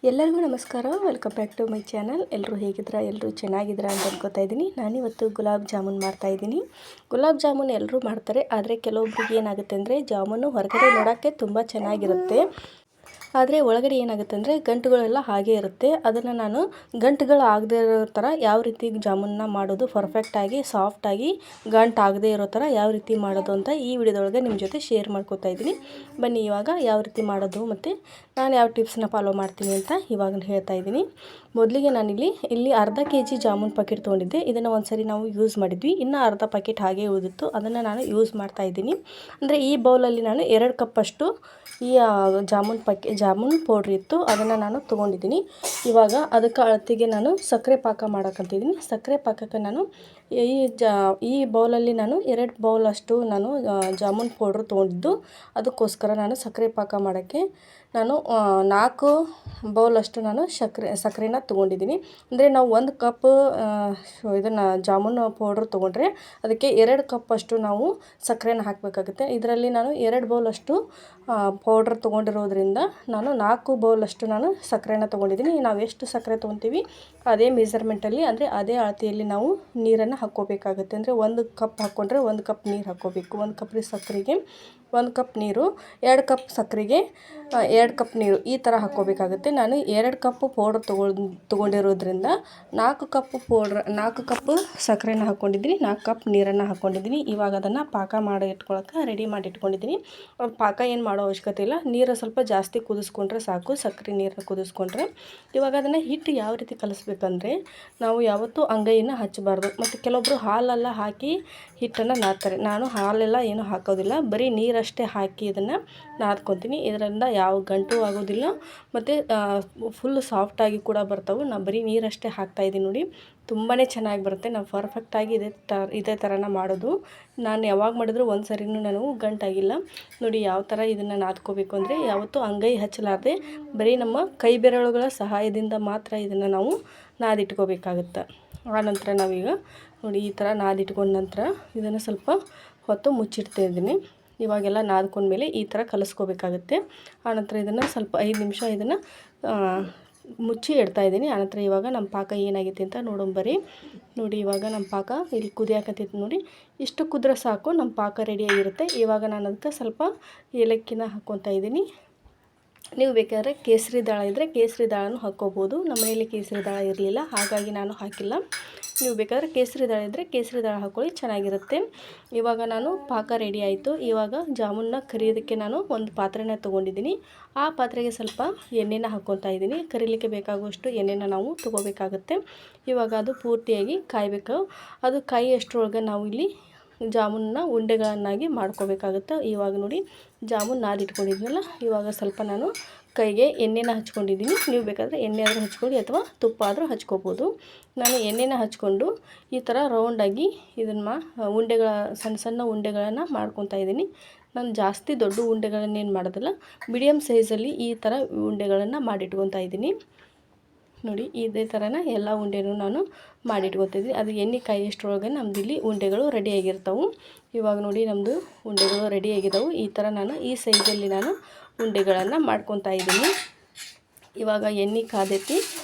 ಎಲ್ಲರಿಗೂ ನಮಸ್ಕಾರ. Welcome back to my channel. ಎಲ್ಲರೂ ಹೇಗಿದ್ದೀರಾ? ಎಲ್ಲರೂ ಚೆನ್ನಾಗಿದ್ದೀರಾ ಅಂತ ಅನ್ಕೋತಾ ಇದ್ದೀನಿ. ನಾನಿವತ್ತು ಗುಲಾಬ್ ಜಾಮೂನ್ ಮಾಡ್ತಾಯಿದ್ದೀನಿ. ಗುಲಾಬ್ ಜಾಮೂನ್ ಎಲ್ಲರೂ ಮಾಡ್ತಾರೆ, ಆದರೆ ಕೆಲವೊಬ್ರಿಗೆ ಏನಾಗುತ್ತೆ ಅಂದರೆ ಜಾಮೂನು ಹೊರಗಡೆ ನೋಡೋಕ್ಕೆ ತುಂಬ ಚೆನ್ನಾಗಿರುತ್ತೆ, ಆದರೆ ಒಳಗಡೆ ಏನಾಗುತ್ತೆ ಅಂದರೆ ಗಂಟುಗಳೆಲ್ಲ ಹಾಗೆ ಇರುತ್ತೆ. ಅದನ್ನು ನಾನು ಗಂಟುಗಳು ಆಗದೇ ಇರೋ ಥರ ಯಾವ ರೀತಿ ಜಾಮೂನನ್ನ ಮಾಡೋದು ಪರ್ಫೆಕ್ಟಾಗಿ ಸಾಫ್ಟಾಗಿ ಗಂಟು ಆಗದೇ ಇರೋ ಥರ ಯಾವ ರೀತಿ ಮಾಡೋದು ಅಂತ ಈ ವಿಡಿಯೋದೊಳಗೆ ನಿಮ್ಮ ಜೊತೆ ಶೇರ್ ಮಾಡ್ಕೋತಾ ಇದ್ದೀನಿ. ಬನ್ನಿ ಇವಾಗ ಯಾವ ರೀತಿ ಮಾಡೋದು ಮತ್ತು ನಾನು ಯಾವ ಟಿಪ್ಸ್ನ ಫಾಲೋ ಮಾಡ್ತೀನಿ ಅಂತ ಇವಾಗ ಹೇಳ್ತಾ ಇದ್ದೀನಿ. ಮೊದಲಿಗೆ ಇಲ್ಲಿ ಅರ್ಧ ಕೆಜಿ ಜಾಮೂನ್ ಪ್ಯಾಕೆಟ್ ತೊಗೊಂಡಿದ್ದೆ. ಇದನ್ನು ಒಂದು ಸರಿ ನಾವು ಯೂಸ್ ಮಾಡಿದ್ವಿ, ಇನ್ನೂ ಅರ್ಧ ಪ್ಯಾಕೆಟ್ ಹಾಗೆ ಉಳಿದಿತ್ತು, ಅದನ್ನು ನಾನು ಯೂಸ್ ಮಾಡ್ತಾ ಇದ್ದೀನಿ. ಅಂದರೆ ಈ ಬೌಲಲ್ಲಿ ನಾನು 2 ಕಪ್ಪಷ್ಟು ಈ ಜಾಮೂನ್ ಪೌಡ್ರ್ ಇತ್ತು, ಅದನ್ನು ನಾನು ತೊಗೊಂಡಿದ್ದೀನಿ. ಇವಾಗ ಅದಕ್ಕೆ ಅಳತೆಗೆ ನಾನು ಸಕ್ಕರೆ ಪಾಕ ಮಾಡೋಕ್ಕಂತಿದ್ದೀನಿ. ಸಕ್ಕರೆ ಪಾಕಕ್ಕೆ ನಾನು ಈ ಬೌಲಲ್ಲಿ ನಾನು 2 ಬೌಲಷ್ಟು ನಾನು ಜಾಮೂನ್ ಪೌಡ್ರ್ ತೊಗೊಂಡಿದ್ದು. ಅದಕ್ಕೋಸ್ಕರ ನಾನು ಸಕ್ಕರೆ ಪಾಕ ಮಾಡೋಕ್ಕೆ ನಾನು 4 ಬೌಲಷ್ಟು ನಾನು ಸಕ್ಕರೆನ ತೊಗೊಂಡಿದ್ದೀನಿ. ಅಂದರೆ ನಾವು 1 ಕಪ್ ಇದನ್ನು ಜಾಮೂನ್ ಪೌಡ್ರ್ ತೊಗೊಂಡ್ರೆ ಅದಕ್ಕೆ 2 ಕಪ್ಪಷ್ಟು ನಾವು ಸಕ್ಕರೆನ ಹಾಕಬೇಕಾಗುತ್ತೆ. ಇದರಲ್ಲಿ ನಾನು 2 ಬೌಲಷ್ಟು ಪೌಡ್ರ್ ತೊಗೊಂಡಿರೋದ್ರಿಂದ ನಾನು 4 ಬೌಲಷ್ಟು ನಾನು ಸಕ್ಕರೆನ ತೊಗೊಂಡಿದ್ದೀನಿ. ನಾವು ಎಷ್ಟು ಸಕ್ಕರೆ ತೊಗೊತೀವಿ ಅದೇ ಮೆಜರ್ಮೆಂಟಲ್ಲಿ, ಅಂದರೆ ಅದೇ ಅಳತೆಯಲ್ಲಿ ನಾವು ನೀರನ್ನು ಹಾಕ್ಕೋಬೇಕಾಗುತ್ತೆ. ಅಂದರೆ 1 ಕಪ್ ಹಾಕ್ಕೊಂಡ್ರೆ 1 ಕಪ್ ನೀರು ಹಾಕ್ಕೋಬೇಕು. 1 ಕಪ್ ಸಕ್ಕರೆಗೆ 1 ಕಪ್ ನೀರು, 2 ಕಪ್ ಸಕ್ಕರೆಗೆ 2 ಕಪ್ ನೀರು, ಈ ಥರ ಹಾಕ್ಕೋಬೇಕಾಗುತ್ತೆ. ನಾನು 2 ಕಪ್ ಪೌಡ್ರ್ ತೊಗೊಂಡಿರೋದ್ರಿಂದ 4 ಕಪ್ ಸಕ್ಕರೆನ ಹಾಕ್ಕೊಂಡಿದ್ದೀನಿ, 4 ಕಪ್ ನೀರನ್ನು ಹಾಕ್ಕೊಂಡಿದ್ದೀನಿ. ಇವಾಗ ಅದನ್ನು ಪಾಕ ಮಾಡಿ ಇಟ್ಕೊಳಕ್ಕೆ ರೆಡಿ ಮಾಡಿ ಇಟ್ಕೊಂಡಿದ್ದೀನಿ. ಪಾಕ ಏನು ಮಾಡೋ ಅವಶ್ಯಕತೆ ಇಲ್ಲ, ನೀರು ಸ್ವಲ್ಪ ಜಾಸ್ತಿ ಕುದಿಸ್ಕೊಂಡ್ರೆ ಸಾಕು, ಸಕ್ಕರೆ ನೀರನ್ನು ಕುದಿಸ್ಕೊಂಡ್ರೆ. ಇವಾಗ ಅದನ್ನು ಹಿಟ್ಟು ಯಾವ ರೀತಿ ಕಲಿಸ್ಬೇಕಂದ್ರೆ, ನಾವು ಯಾವತ್ತೂ ಅಂಗೈಯನ್ನು ಹಚ್ಚಬಾರ್ದು. ಮತ್ತು ಕೆಲವೊಬ್ಬರು ಹಾಲೆಲ್ಲ ಹಾಕಿ ಹಿಟ್ಟನ್ನು ನಾದ್ತಾರೆ. ನಾನು ಹಾಲೆಲ್ಲ ಏನೂ ಹಾಕೋದಿಲ್ಲ, ಬರೀ ನೀರಷ್ಟೇ ಹಾಕಿ ಇದನ್ನು ನಾದ್ಕೊತೀನಿ. ಇದರಿಂದ ಯಾವ ಗಂಟು ಆಗೋದಿಲ್ಲ ಮತ್ತು ಫುಲ್ ಸಾಫ್ಟಾಗಿ ಕೂಡ ಬರ್ತವೆ. ನಾನು ಬರೀ ನೀರಷ್ಟೇ ಹಾಕ್ತಾಯಿದ್ದೀನಿ ನೋಡಿ, ತುಂಬಾ ಚೆನ್ನಾಗಿ ಬರುತ್ತೆ. ನಾವು ಪರ್ಫೆಕ್ಟಾಗಿ ಇದೇ ಥರನ ಮಾಡೋದು. ನಾನು ಯಾವಾಗ ಮಾಡಿದ್ರು ಒಂದು ಸರಿನೂ ನನಗೂ ಗಂಟಾಗಿಲ್ಲ ನೋಡಿ. ಯಾವ ಥರ ಇದನ್ನು ನಾದ್ಕೋಬೇಕು ಅಂದರೆ, ಯಾವತ್ತೂ ಅಂಗೈ ಹಚ್ಚಲಾರ್ದೆ ಬರೀ ನಮ್ಮ ಕೈ ಬೆರಳುಗಳ ಸಹಾಯದಿಂದ ಮಾತ್ರ ಇದನ್ನು ನಾವು ನಾದಿಟ್ಕೋಬೇಕಾಗುತ್ತೆ. ಆನಂತರ ನಾವೀಗ ನೋಡಿ ಈ ಥರ ನಾದಿಟ್ಕೊಂಡ ನಂತರ ಇದನ್ನು ಸ್ವಲ್ಪ ಹೊತ್ತು ಮುಚ್ಚಿಡ್ತಾಯಿದ್ದೀನಿ. ಇವಾಗೆಲ್ಲ ನಾದ್ಕೊಂಡ್ಮೇಲೆ ಈ ಥರ ಕಲಿಸ್ಕೋಬೇಕಾಗುತ್ತೆ. ಆನಂತರ ಇದನ್ನು ಸ್ವಲ್ಪ 5 ನಿಮಿಷ ಇದನ್ನು ಮುಚ್ಚಿ ಇಡ್ತಾಯಿದ್ದೀನಿ. ಆನಂತರ ಇವಾಗ ನಮ್ಮ ಪಾಕ ಏನಾಗೈತೆ ಅಂತ ನೋಡೋಂಬರಿ. ನೋಡಿ ಇವಾಗ ನಮ್ಮ ಪಾಕ ಇಲ್ಲಿ ಕುದಿಯಾಕತ್ತೈತೆ ನೋಡಿ. ಇಷ್ಟು ಕುದ್ರೆ ಸಾಕು, ನಮ್ಮ ಪಾಕ ರೆಡಿಯಾಗಿರುತ್ತೆ. ಇವಾಗ ನಾನು ಅದಕ್ಕೆ ಸ್ವಲ್ಪ ಏಲಕ್ಕಿನ ಹಾಕ್ಕೊತಾ ಇದ್ದೀನಿ. ನೀವು ಬೇಕಾದರೆ ಕೇಸರಿ ದಾಳ ಇದ್ದರೆ ಕೇಸರಿ ದಾಳನೂ ಹಾಕ್ಕೋಬೋದು. ನಮ್ಮ ಮನೇಲಿ ಕೇಸರಿ ದಾಳ ಇರಲಿಲ್ಲ, ಹಾಗಾಗಿ ನಾನು ಹಾಕಿಲ್ಲ. ನೀವು ಬೇಕಾದರೆ ಕೇಸರಿ ದಾಳ ಇದ್ದರೆ ಕೇಸರಿ ದಾಳ ಹಾಕ್ಕೊಳ್ಳಿ, ಚೆನ್ನಾಗಿರುತ್ತೆ. ಇವಾಗ ನಾನು ಪಾಕ ರೆಡಿ ಆಯಿತು. ಇವಾಗ ಜಾಮೂನ್ನ ಕರಿಯೋದಕ್ಕೆ ನಾನು ಒಂದು ಪಾತ್ರೆನ ತೊಗೊಂಡಿದ್ದೀನಿ. ಆ ಪಾತ್ರೆಗೆ ಸ್ವಲ್ಪ ಎಣ್ಣೆನ ಹಾಕ್ಕೊತಾ ಇದ್ದೀನಿ. ಕರಿಲಿಕ್ಕೆ ಬೇಕಾಗುವಷ್ಟು ಎಣ್ಣೆನ ನಾವು ತೊಗೋಬೇಕಾಗುತ್ತೆ. ಇವಾಗ ಅದು ಪೂರ್ತಿಯಾಗಿ ಕಾಯಬೇಕು. ಅದು ಕಾಯಿಯಷ್ಟರೊಳಗೆ ನಾವು ಇಲ್ಲಿ ಜಾಮೂನನ್ನ ಉಂಡೆಗಳನ್ನಾಗಿ ಮಾಡ್ಕೋಬೇಕಾಗುತ್ತೆ. ಇವಾಗ ನೋಡಿ ಜಾಮೂನ್ ನಾದಿಟ್ಕೊಂಡಿದ್ನಲ್ಲ, ಇವಾಗ ಸ್ವಲ್ಪ ನಾನು ಕೈಗೆ ಎಣ್ಣೆನ ಹಚ್ಕೊಂಡಿದ್ದೀನಿ. ನೀವು ಬೇಕಾದರೆ ಎಣ್ಣೆ ಆದರೂ ಹಚ್ಕೊಳ್ಳಿ ಅಥವಾ ತುಪ್ಪ ಆದರೂ ಹಚ್ಕೋಬೋದು. ನಾನು ಎಣ್ಣೆನ ಹಚ್ಕೊಂಡು ಈ ಥರ ರೌಂಡಾಗಿ ಇದನ್ನು ಸಣ್ಣ ಸಣ್ಣ ಉಂಡೆಗಳನ್ನು ಮಾಡ್ಕೊತಾ ಇದ್ದೀನಿ. ನಾನು ಜಾಸ್ತಿ ದೊಡ್ಡ ಉಂಡೆಗಳನ್ನೇನು ಮಾಡೋದಿಲ್ಲ, ಮೀಡಿಯಮ್ ಸೈಜಲ್ಲಿ ಈ ಥರ ಉಂಡೆಗಳನ್ನು ಮಾಡಿಟ್ಕೊತಾ ಇದ್ದೀನಿ. ನೋಡಿ ಇದೇ ಥರನ ಎಲ್ಲ ಉಂಡೆನೂ ನಾನು ಮಾಡಿಟ್ಕೊತಿದ್ವಿ. ಅದು ಎಣ್ಣೆ ಕಾಯಿಯಷ್ಟರೊಳಗೆ ನಮ್ದು ಇಲ್ಲಿ ಉಂಡೆಗಳು ರೆಡಿಯಾಗಿರ್ತವೆ. ಇವಾಗ ನೋಡಿ ನಮ್ಮದು ಉಂಡೆಗಳು ರೆಡಿಯಾಗಿದ್ದಾವೆ. ಈ ಥರ ನಾನು ಈ ಸೈಜಲ್ಲಿ ನಾನು ಉಂಡೆಗಳನ್ನು ಮಾಡ್ಕೊತಾ ಇದ್ದೀನಿ. ಇವಾಗ ಎಣ್ಣೆ ಕಾದೈತಿ.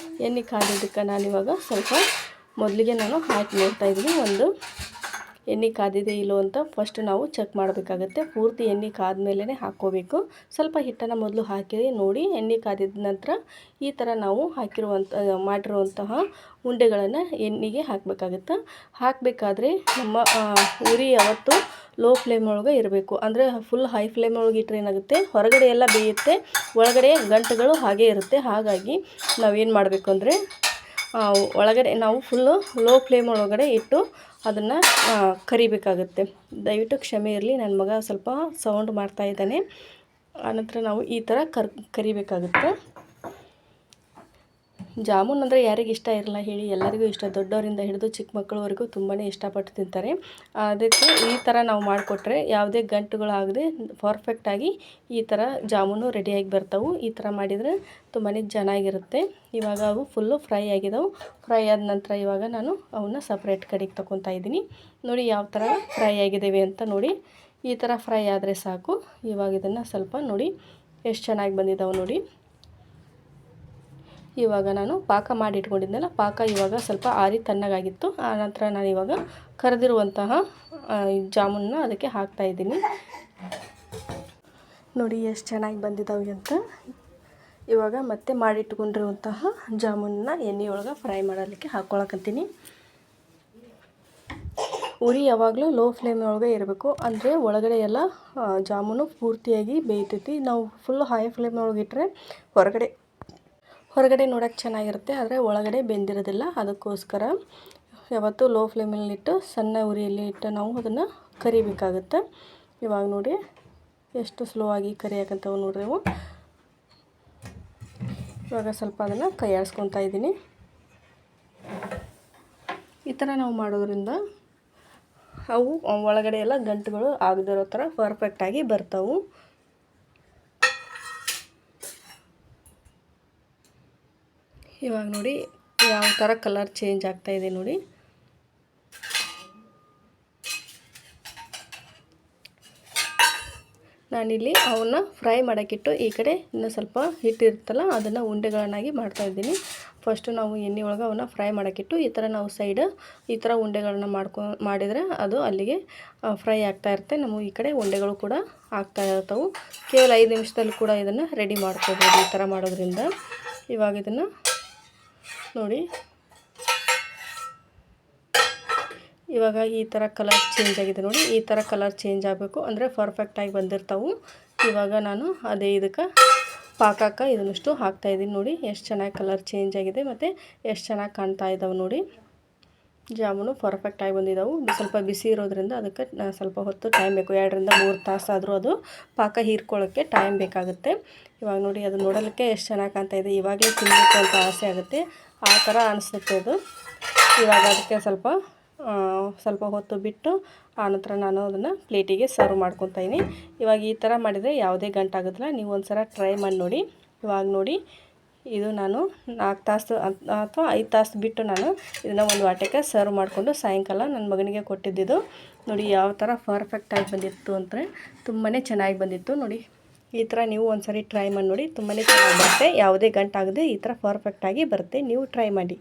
ಎಣ್ಣೆ ಕಾದಿದ್ದಕ್ಕೆ ನಾನಿವಾಗ ಸ್ವಲ್ಪ ಮೊದಲಿಗೆ ನಾನು ಹಾಕಿ ನೋಡ್ತಾಯಿದ್ದೀನಿ. ಒಂದು ಎಣ್ಣೆ ಕಾದಿದೆ ಇಲ್ಲೋ ಅಂತ ಫಸ್ಟ್ ನಾವು ಚೆಕ್ ಮಾಡಬೇಕಾಗತ್ತೆ. ಪೂರ್ತಿ ಎಣ್ಣೆ ಕಾದ್ಮೇಲೆ ಹಾಕ್ಕೋಬೇಕು. ಸ್ವಲ್ಪ ಹಿಟ್ಟನ್ನು ಮೊದಲು ಹಾಕಿ ನೋಡಿ. ಎಣ್ಣೆ ಕಾದಿದ ನಂತರ ಈ ಥರ ನಾವು ಮಾಡಿರುವಂತಹ ಉಂಡೆಗಳನ್ನು ಎಣ್ಣೆಗೆ ಹಾಕಬೇಕಾಗುತ್ತೆ. ಹಾಕಬೇಕಾದ್ರೆ ನಮ್ಮ ಉರಿ ಯಾವತ್ತು ಲೋ ಫ್ಲೇಮ್ ಒಳಗೆ ಇರಬೇಕು. ಅಂದರೆ ಫುಲ್ ಹೈ ಫ್ಲೇಮ್ ಒಳಗೆ ಇಟ್ಟರೆ ಏನಾಗುತ್ತೆ, ಹೊರಗಡೆ ಎಲ್ಲ ಬೇಯುತ್ತೆ, ಒಳಗಡೆ ಗಂಟುಗಳು ಹಾಗೇ ಇರುತ್ತೆ. ಹಾಗಾಗಿ ನಾವೇನು ಮಾಡಬೇಕು ಅಂದರೆ, ಒಳಗಡೆ ನಾವು ಫುಲ್ಲು ಲೋ ಫ್ಲೇಮ್ ಒಳಗಡೆ ಇಟ್ಟು ಅದನ್ನು ಕರಿಬೇಕಾಗುತ್ತೆ. ದಯವಿಟ್ಟು ಕ್ಷಮೆ ಇರಲಿ, ನನ್ನ ಮಗ ಸ್ವಲ್ಪ ಸೌಂಡ್ ಮಾಡ್ತಾ ಇದ್ದಾನೆ. ಆನಂತರ ನಾವು ಈ ಥರ ಕರಿಬೇಕಾಗುತ್ತೆ. ಜಾಮೂನ್ ಅಂದರೆ ಯಾರಿಗೆ ಇಷ್ಟ ಇರಲ್ಲ ಹೇಳಿ, ಎಲ್ಲರಿಗೂ ಇಷ್ಟ. ದೊಡ್ಡವರಿಂದ ಹಿಡಿದು ಚಿಕ್ಕ ಮಕ್ಕಳವರೆಗೂ ತುಂಬಾ ಇಷ್ಟಪಟ್ಟು ತಿಂತಾರೆ. ಅದಕ್ಕೆ ಈ ಥರ ನಾವು ಮಾಡಿಕೊಟ್ರೆ ಯಾವುದೇ ಗಂಟುಗಳಾಗದೆ ಪರ್ಫೆಕ್ಟಾಗಿ ಈ ಥರ ಜಾಮೂನು ರೆಡಿಯಾಗಿ ಬರ್ತವೆ. ಈ ಥರ ಮಾಡಿದರೆ ತುಂಬಾ ಚೆನ್ನಾಗಿರುತ್ತೆ. ಇವಾಗ ಅವು ಫುಲ್ಲು ಫ್ರೈ ಆಗಿದಾವೆ. ಫ್ರೈ ಆದ ನಂತರ ಇವಾಗ ನಾನು ಅವನ್ನ ಸಪ್ರೇಟ್ ಕಡೆಗೆ ತಗೊತಾ ಇದ್ದೀನಿ. ನೋಡಿ ಯಾವ ಥರ ಫ್ರೈ ಆಗಿದ್ದಾವೆ ಅಂತ ನೋಡಿ. ಈ ಥರ ಫ್ರೈ ಆದರೆ ಸಾಕು. ಇವಾಗ ಇದನ್ನು ಸ್ವಲ್ಪ ನೋಡಿ ಎಷ್ಟು ಚೆನ್ನಾಗಿ ಬಂದಿದ್ದಾವೆ ನೋಡಿ. ಇವಾಗ ನಾನು ಪಾಕ ಮಾಡಿ ಇಟ್ಕೊಂಡಿದ್ನಲ್ಲ, ಪಾಕ ಇವಾಗ ಸ್ವಲ್ಪ ಆರಿ ತಣ್ಣಗಾಗಿತ್ತು. ಆನಂತರ ನಾನು ಇವಾಗ ಕರೆದಿರುವಂತಹ ಜಾಮೂನನ್ನ ಅದಕ್ಕೆ ಹಾಕ್ತಾಯಿದ್ದೀನಿ. ನೋಡಿ ಎಷ್ಟು ಚೆನ್ನಾಗಿ ಬಂದಿದ್ದಾವೆ ಅಂತ. ಇವಾಗ ಮತ್ತೆ ಮಾಡಿಟ್ಕೊಂಡಿರುವಂತಹ ಜಾಮೂನನ್ನ ಎಣ್ಣೆಯೊಳಗೆ ಫ್ರೈ ಮಾಡಲಿಕ್ಕೆ ಹಾಕ್ಕೊಳಕತ್ತೀನಿ. ಉರಿ ಯಾವಾಗಲೂ ಲೋ ಫ್ಲೇಮ್ ಒಳಗೆ ಇರಬೇಕು, ಅಂದರೆ ಒಳಗಡೆ ಎಲ್ಲ ಜಾಮೂನು ಪೂರ್ತಿಯಾಗಿ ಬೇಯ್ತೈತಿ. ನಾವು ಫುಲ್ ಹೈ ಫ್ಲೇಮ್ ಒಳಗೆ ಇಟ್ಟರೆ ಹೊರಗಡೆ ನೋಡೋಕ್ಕೆ ಚೆನ್ನಾಗಿರುತ್ತೆ, ಆದರೆ ಒಳಗಡೆ ಬೆಂದಿರೋದಿಲ್ಲ. ಅದಕ್ಕೋಸ್ಕರ ಯಾವತ್ತೂ ಲೋ ಫ್ಲೇಮಲ್ಲಿಟ್ಟು ಸಣ್ಣ ಉರಿಯಲ್ಲಿ ಇಟ್ಟು ನಾವು ಅದನ್ನು ಕರಿಬೇಕಾಗುತ್ತೆ. ಇವಾಗ ನೋಡಿ ಎಷ್ಟು ಸ್ಲೋ ಆಗಿ ಕರಿಯಾಕಂತವು ನೋಡ್ರಿ ಅವು. ಇವಾಗ ಸ್ವಲ್ಪ ಅದನ್ನು ಕೈ ಆಡಿಸ್ಕೊತಾ ಇದ್ದೀನಿ. ಈ ಥರ ನಾವು ಮಾಡೋದ್ರಿಂದ ಅವು ಒಳಗಡೆ ಎಲ್ಲ ಗಂಟುಗಳು ಆಗದಿರೋ ಥರ ಪರ್ಫೆಕ್ಟಾಗಿ ಬರ್ತಾವೆ. ಇವಾಗ ನೋಡಿ ಯಾವ ಥರ ಕಲರ್ ಚೇಂಜ್ ಆಗ್ತಾಯಿದೆ ನೋಡಿ. ನಾನಿಲ್ಲಿ ಅವನ್ನ ಫ್ರೈ ಮಾಡೋಕ್ಕಿಟ್ಟು ಈ ಕಡೆ ಇನ್ನೂ ಸ್ವಲ್ಪ ಹಿಟ್ಟಿರುತ್ತಲ್ಲ ಅದನ್ನು ಉಂಡೆಗಳನ್ನಾಗಿ ಮಾಡ್ತಾಯಿದ್ದೀನಿ. ಫಸ್ಟು ನಾವು ಎಣ್ಣೆ ಒಳಗೆ ಅವನ್ನ ಫ್ರೈ ಮಾಡೋಕ್ಕಿಟ್ಟು ಈ ಥರ ನಾವು ಈ ಥರ ಉಂಡೆಗಳನ್ನ ಮಾಡಿದರೆ ಅದು ಅಲ್ಲಿಗೆ ಫ್ರೈ ಆಗ್ತಾಯಿರುತ್ತೆ. ನಮಗೆ ಈ ಕಡೆ ಉಂಡೆಗಳು ಕೂಡ ಆಗ್ತಾ ಇರ್ತವೆ. ಕೇವಲ 5 ನಿಮಿಷದಲ್ಲಿ ಕೂಡ ಇದನ್ನು ರೆಡಿ ಮಾಡ್ಕೋಬೋದು ಈ ಥರ ಮಾಡೋದ್ರಿಂದ. ಇವಾಗ ಇದನ್ನು ನೋಡಿ, ಇವಾಗ ಈ ಥರ ಕಲರ್ ಚೇಂಜ್ ಆಗಿದೆ ನೋಡಿ. ಈ ಥರ ಕಲರ್ ಚೇಂಜ್ ಆಗಬೇಕು, ಅಂದರೆ ಪರ್ಫೆಕ್ಟಾಗಿ ಬಂದಿರ್ತಾವೆ. ಇವಾಗ ನಾನು ಅದೇ ಇದಕ್ಕೆ ಪಾಕಕ್ಕೆ ಇದನ್ನಷ್ಟು ಹಾಕ್ತಾಯಿದ್ದೀನಿ ನೋಡಿ. ಎಷ್ಟು ಚೆನ್ನಾಗಿ ಕಲರ್ ಚೇಂಜ್ ಆಗಿದೆ ಮತ್ತು ಎಷ್ಟು ಚೆನ್ನಾಗಿ ಕಾಣ್ತಾ ಇದ್ದಾವೆ ನೋಡಿ. ಜಾಮೂನು ಪರ್ಫೆಕ್ಟಾಗಿ ಬಂದಿದ್ದಾವೆ. ಸ್ವಲ್ಪ ಬಿಸಿ ಇರೋದ್ರಿಂದ ಅದಕ್ಕೆ ಸ್ವಲ್ಪ ಹೊತ್ತು ಟೈಮ್ ಬೇಕು, 2 ರಿಂದ 3 ತಾಸಾದರೂ ಅದು ಪಾಕ ಹೀರ್ಕೊಳ್ಳೋಕ್ಕೆ ಟೈಮ್ ಬೇಕಾಗುತ್ತೆ. ಇವಾಗ ನೋಡಿ ಅದು ನೋಡಲಿಕ್ಕೆ ಎಷ್ಟು ಚೆನ್ನಾಗಿ ಕಾಣ್ತಾ ಇದೆ. ಇವಾಗಲೇ ತಿನ್ನಬೇಕು ಅಂತ ಆಸೆ ಆಗುತ್ತೆ, ಆ ಥರ ಅನಿಸುತ್ತೆ ಅದು. ಇವಾಗ ಅದಕ್ಕೆ ಸ್ವಲ್ಪ ಹೊತ್ತು ಬಿಟ್ಟು ಆನಂತರ ನಾನು ಅದನ್ನು ಪ್ಲೇಟಿಗೆ ಸರ್ವ್ ಮಾಡ್ಕೊತಾಯಿದ್ದೀನಿ. ಇವಾಗ ಈ ಥರ ಮಾಡಿದರೆ ಯಾವುದೇ ಗಂಟಾಗೋದಿಲ್ಲ. ನೀವು ಒಂದು ಸಲ ಟ್ರೈ ಮಾಡಿ ನೋಡಿ. ಇವಾಗ ನೋಡಿ ಇದು ನಾನು 4 ತಾಸು ಅಥವಾ 5 ತಾಸು ಬಿಟ್ಟು ನಾನು ಇದನ್ನು ಒಂದು ವಾಟಕ್ಕೆ ಸರ್ವ್ ಮಾಡಿಕೊಂಡು ಸಾಯಂಕಾಲ ನನ್ನ ಮಗನಿಗೆ ಕೊಟ್ಟಿದ್ದಿದ್ದು. ನೋಡಿ ಯಾವ ಥರ ಪರ್ಫೆಕ್ಟಾಗಿ ಬಂದಿತ್ತು ಅಂದರೆ ತುಂಬಾ ಚೆನ್ನಾಗಿ ಬಂದಿತ್ತು ನೋಡಿ. ಈ ಥರ ನೀವು ಒಂದು ಸರಿ ಟ್ರೈ ಮಾಡಿ ನೋಡಿ, ತುಂಬಾ ಚೆನ್ನಾಗಿ ಬರುತ್ತೆ. ಯಾವುದೇ ಗಂಟಾಗದೆ ಈ ಥರ ಪರ್ಫೆಕ್ಟಾಗಿ ಬರುತ್ತೆ. ನೀವು ಟ್ರೈ ಮಾಡಿ.